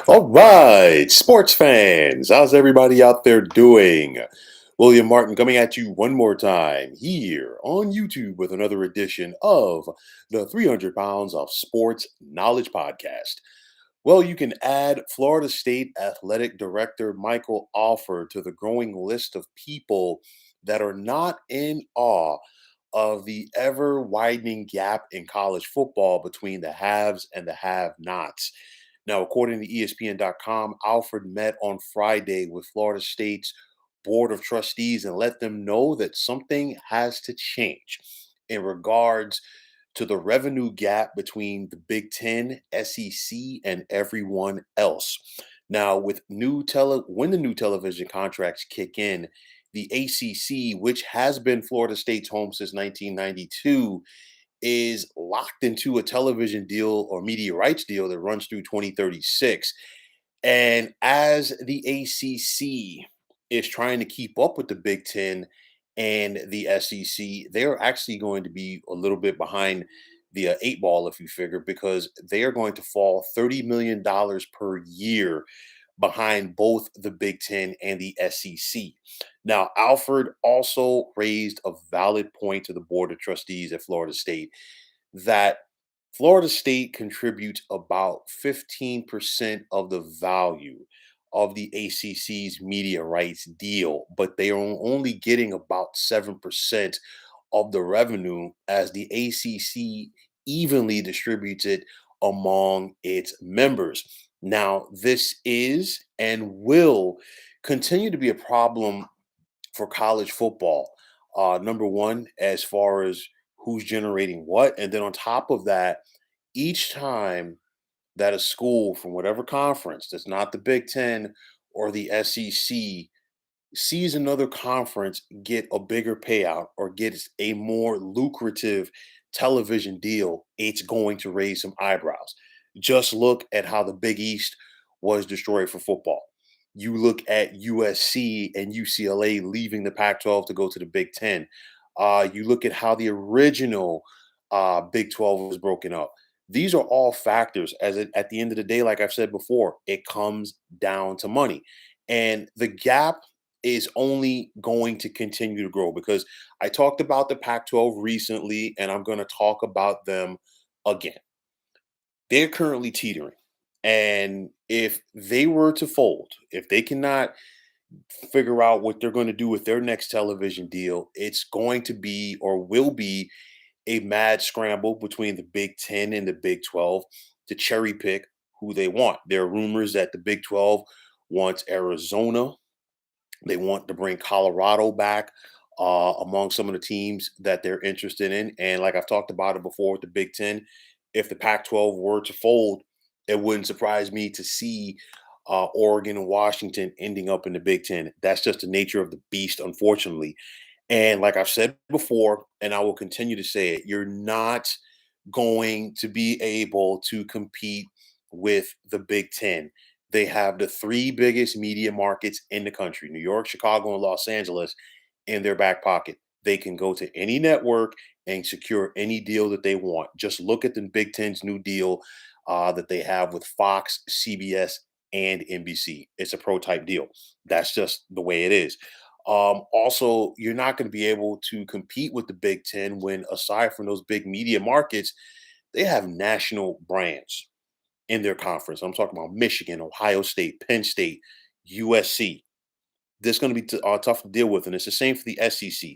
All right, sports fans, how's everybody out there doing? William Martin coming at you one more time here on YouTube with another edition of the 300 Pounds of Sports Knowledge Podcast. Well, you can add Florida State Athletic Director Michael Alford to the growing list of people that are not in awe of the ever widening gap in college football between the haves and the have nots. Now, according to ESPN.com, Alford met on Friday with Florida State's Board of Trustees and let them know that something has to change in regards to the revenue gap between the Big Ten, SEC, and everyone else. Now, when the new television contracts kick in, the ACC, which has been Florida State's home since 1992, is locked into a television deal or media rights deal that runs through 2036. And as the ACC is trying to keep up with the Big Ten and the SEC, they're actually going to be a little bit behind the eight ball, if you figure, because they are going to fall $30 million per year behind both the Big Ten and the SEC. Now, Alford also raised a valid point to the Board of Trustees at Florida State that Florida State contributes about 15% of the value of the ACC's media rights deal, but they are only getting about 7% of the revenue as the ACC evenly distributes it among its members. Now, this is and will continue to be a problem for college football. Number one, as far as who's generating what. And then on top of that, each time that a school from whatever conference that's not the Big Ten or the SEC sees another conference get a bigger payout or gets a more lucrative television deal, it's going to raise some eyebrows. Just look at how the Big East was destroyed for football. You look at USC and UCLA leaving the Pac 12 to go to the Big Ten. You look at how the original Big 12 was broken up. These are all factors. At the end of the day, like I've said before, it comes down to money. And the gap is only going to continue to grow because I talked about the Pac 12 recently, and I'm going to talk about them again. They're currently teetering. And if they were to fold, if they cannot figure out what they're going to do with their next television deal, it's going to be or will be a mad scramble between the Big Ten and the Big 12 to cherry pick who they want. There are rumors that the Big 12 wants Arizona. They want to bring Colorado back among some of the teams that they're interested in. And like I've talked about it before with the Big Ten, if the Pac 12 were to fold, it wouldn't surprise me to see Oregon and Washington ending up in the Big Ten. That's just the nature of the beast, unfortunately. And like I've said before, and I will continue to say it, you're not going to be able to compete with the Big Ten. They have the three biggest media markets in the country: New York, Chicago, and Los Angeles in their back pocket. They can go to any network and secure any deal that they want. Just look at the Big Ten's new deal that they have with Fox, CBS, and NBC. It's a pro type deal. That's just the way it is. Also, you're not going to be able to compete with the Big Ten when, aside from those big media markets, they have national brands in their conference. I'm talking about Michigan, Ohio State, Penn State, USC. This is going to be tough to deal with, and it's the same for the SEC.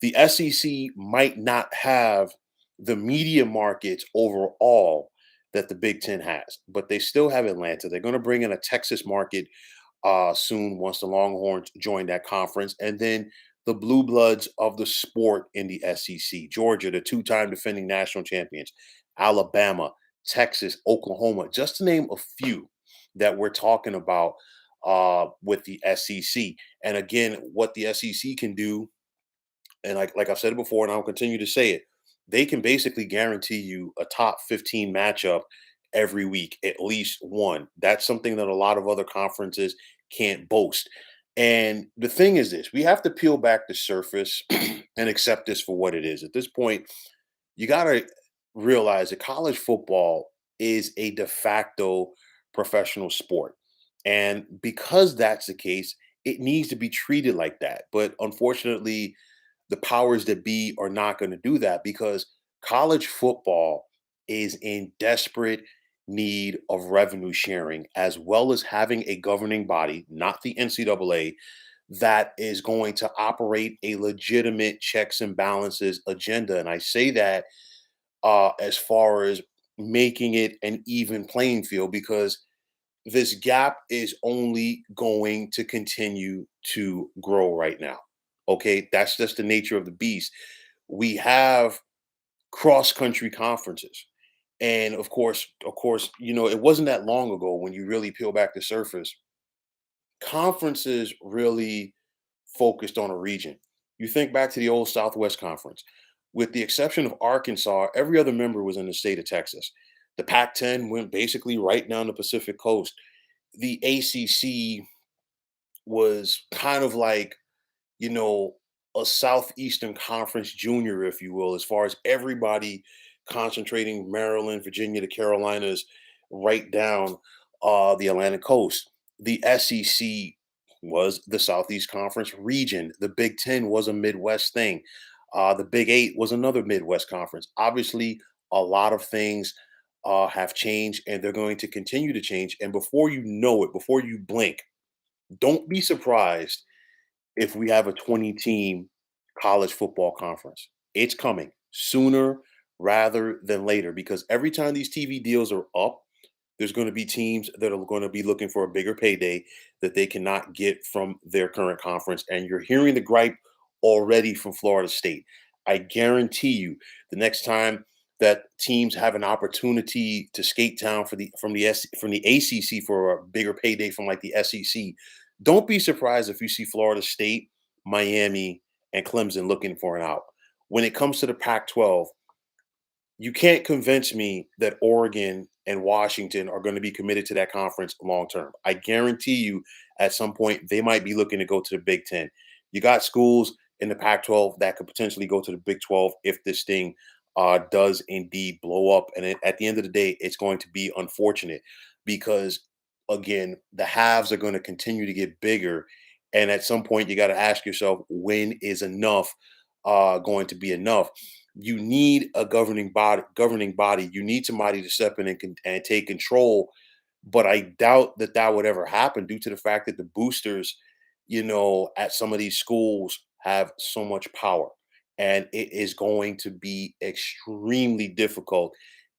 The SEC might not have the media markets overall that the Big Ten has, but they still have Atlanta. They're going to bring in a Texas market soon once the Longhorns join that conference, and then the blue bloods of the sport in the SEC: Georgia, the two-time defending national champions; Alabama, Texas, Oklahoma, just to name a few that we're talking about with the SEC. And again, what the SEC can do, and like I've said it before, and I'll continue to say it, they can basically guarantee you a top 15 matchup every week, at least one. That's something that a lot of other conferences can't boast. And the thing is this: we have to peel back the surface and accept this for what it is. At this point, you got to realize that college football is a de facto professional sport. And because that's the case, it needs to be treated like that. But unfortunately, the powers that be are not going to do that because college football is in desperate need of revenue sharing as well as having a governing body, not the NCAA, that is going to operate a legitimate checks and balances agenda. And I say that as far as making it an even playing field because this gap is only going to continue to grow right now. Okay, that's just the nature of the beast. We have cross country conferences. And of course, it wasn't that long ago when you really peel back the surface. Conferences really focused on a region. You think back to the old Southwest Conference. With the exception of Arkansas, every other member was in the state of Texas. The Pac 10 went basically right down the Pacific coast. The ACC was kind of like, you know, a Southeastern Conference junior, if you will, as far as everybody concentrating Maryland, Virginia, the Carolinas, right down the Atlantic coast. The SEC was the Southeast Conference region. The Big Ten was a Midwest thing. The Big Eight was another Midwest conference. Obviously, a lot of things have changed and they're going to continue to change. And before you know it, before you blink, don't be surprised if we have a 20 team college football conference. It's coming sooner rather than later because every time these TV deals are up, there's going to be teams that are going to be looking for a bigger payday that they cannot get from their current conference. And you're hearing the gripe already from Florida State. I guarantee you, the next time that teams have an opportunity to skate down from the ACC for a bigger payday from like the SEC, don't be surprised if you see Florida State, Miami, and Clemson looking for an out. When it comes to the Pac-12, you can't convince me that Oregon and Washington are going to be committed to that conference long term. I guarantee you at some point they might be looking to go to the Big Ten. You got schools in the Pac 12 that could potentially go to the Big 12 if this thing does indeed blow up. And at the end of the day, it's going to be unfortunate because, again, the halves are going to continue to get bigger. And at some point, you got to ask yourself, when is enough going to be enough? You need a governing body. You need somebody to step in and, and take control. But I doubt that that would ever happen due to the fact that the boosters, at some of these schools have so much power. And it is going to be extremely difficult,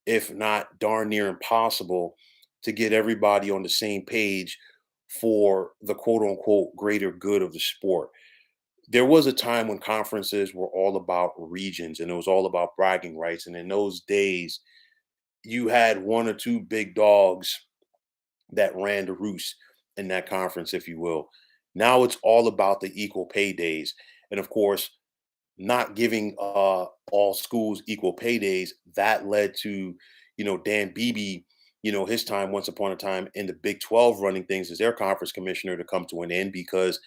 if not darn near impossible, to get everybody on the same page for the quote unquote greater good of the sport. There was a time when conferences were all about regions and it was all about bragging rights. And in those days, you had one or two big dogs that ran the roost in that conference, if you will. Now it's all about the equal pay days. And of course, not giving all schools equal pay days, that led to, Dan Beebe, his time once upon a time in the Big 12 running things as their conference commissioner to come to an end because,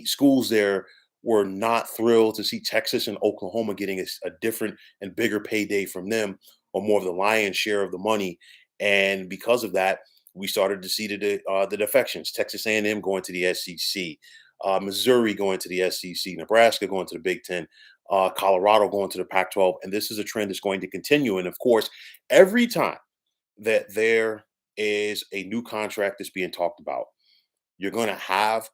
schools there were not thrilled to see Texas and Oklahoma getting a different and bigger payday from them or more of the lion's share of the money. And because of that, we started to see the defections. Texas A&M going to the SEC, Missouri going to the SEC, Nebraska going to the Big Ten, Colorado going to the Pac-12, and this is a trend that's going to continue. And of course, every time that there is a new contract that's being talked about, you're going to have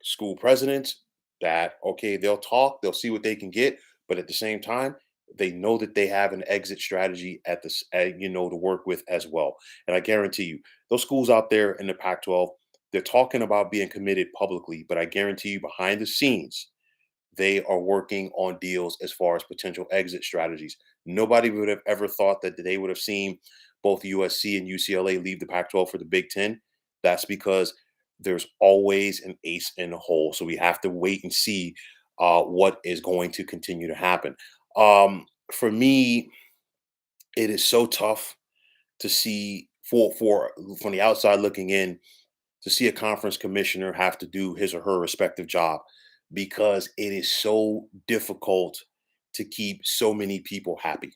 school presidents that okay, they'll talk, they'll see what they can get, but at the same time, they know that they have an exit strategy to work with as well. And I guarantee you, those schools out there in the Pac-12, they're talking about being committed publicly, but I guarantee you, behind the scenes, they are working on deals as far as potential exit strategies. Nobody would have ever thought that they would have seen both USC and UCLA leave the Pac 12 for the Big Ten. That's because there's always an ace in the hole. So we have to wait and see what is going to continue to happen. For me, it is so tough to see for from the outside looking in to see a conference commissioner have to do his or her respective job because it is so difficult to keep so many people happy.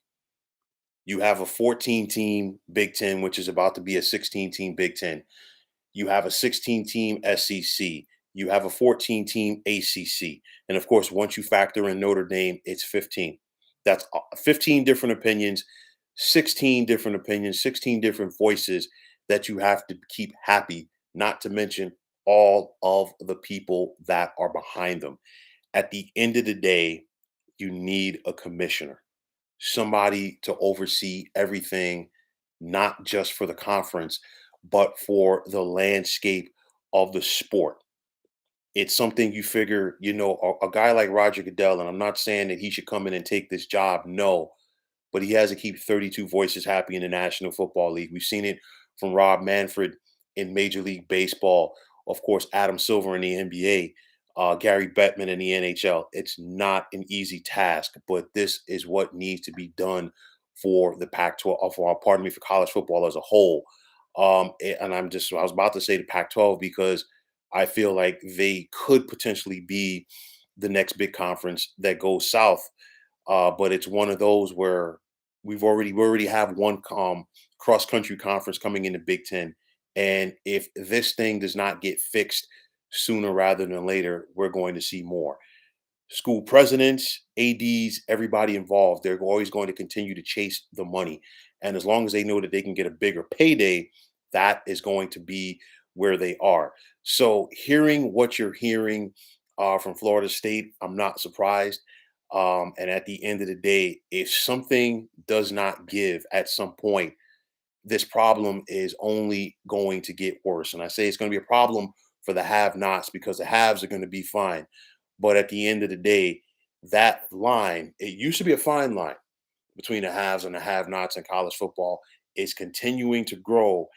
You have a 14 team Big Ten, which is about to be a 16 team Big Ten. You have a 16 team SEC. You have a 14 team ACC. And of course, once you factor in Notre Dame, it's 15. That's 15 different opinions, 16 different opinions, 16 different voices that you have to keep happy, not to mention all of the people that are behind them. At the end of the day, you need a commissioner, somebody to oversee everything, not just for the conference, but for the landscape of the sport. It's something you figure, a guy like Roger Goodell, and I'm not saying that he should come in and take this job. No, but he has to keep 32 voices happy in the National Football League. We've seen it from Rob Manfred in Major League Baseball, of course, Adam Silver in the NBA, Gary Bettman in the NHL. It's not an easy task, but this is what needs to be done for the Pac-12, pardon me, for college football as a whole. I was about to say the Pac-12 because I feel like they could potentially be the next big conference that goes south, but it's one of those where we already have one cross country conference coming in the Big Ten, and if this thing does not get fixed sooner rather than later, we're going to see more. School presidents, ADs, everybody involved, they're always going to continue to chase the money, and as long as they know that they can get a bigger payday, that is going to be where they are. So, hearing what you're hearing from Florida State, I'm not surprised. And at the end of the day, if something does not give at some point, this problem is only going to get worse. And I say it's going to be a problem for the have nots because the haves are going to be fine. But at the end of the day, that line, it used to be a fine line between the haves and the have nots in college football, is continuing to grow.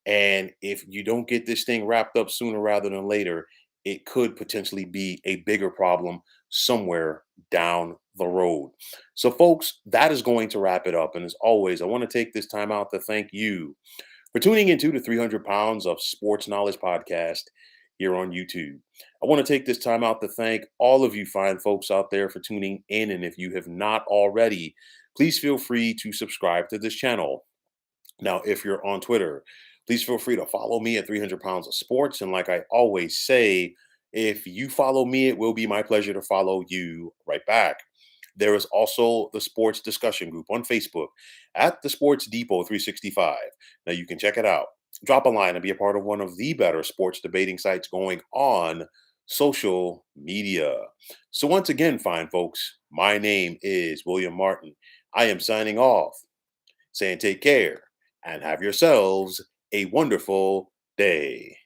And if you don't get this thing wrapped up sooner rather than later, it could potentially be a bigger problem somewhere down the road. So, folks, that is going to wrap it up. And as always, I want to take this time out to thank you for tuning into the 300 Pounds of Sports Knowledge podcast here on YouTube. I want to take this time out to thank all of you fine folks out there for tuning in. And if you have not already, please feel free to subscribe to this channel. Now, if you're on Twitter, please feel free to follow me at 300 Pounds of Sports. And like I always say, if you follow me, it will be my pleasure to follow you right back. There is also the sports discussion group on Facebook at the Sports Depot 365. Now you can check it out. Drop a line and be a part of one of the better sports debating sites going on social media. So, once again, fine folks, my name is William Martin. I am signing off, saying take care and have yourselves a wonderful day.